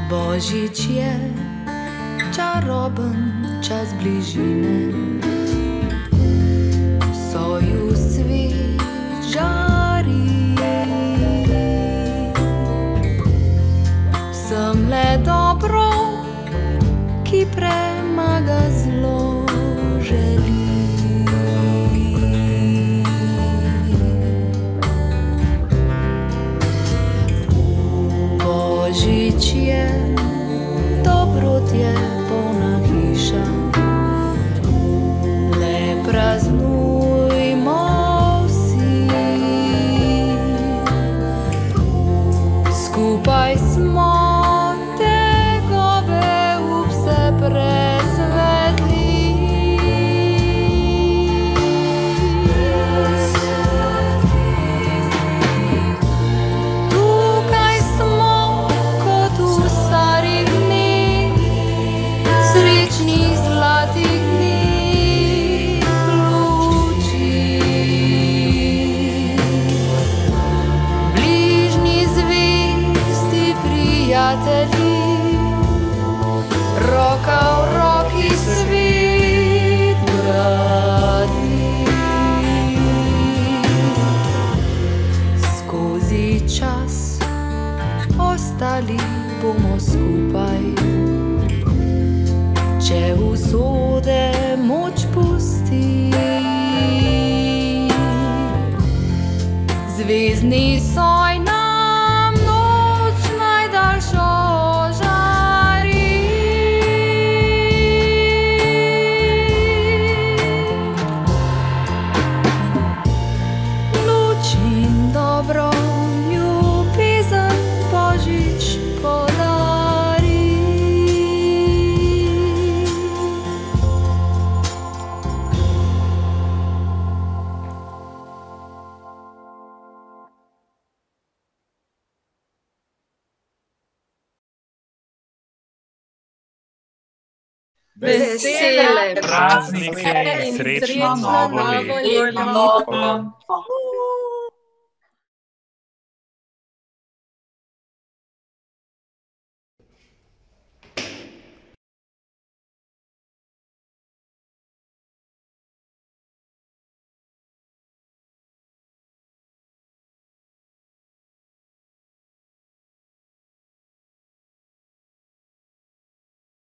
Božič je čaroben čas bližine, soju svit žari. Sem le dobro, ki premaga zlo, želi. Božič je, dobrot je polna hiša, le praznujmo vsi. Skupaj smo tegobe vse presvetli. Tukaj smo kot v starih dneh, srečnih zlatih dneh luči. Bližnji zvesti prijatelji, roka v roki svet gradi. Skozi čas ostali bomo skupaj, če usode moč pusti. Zvezdni soj nam noč najdaljšo žari. Luč in dobro, ljubezen Božič podari. Vesele praznike in srečno novo leto. leto.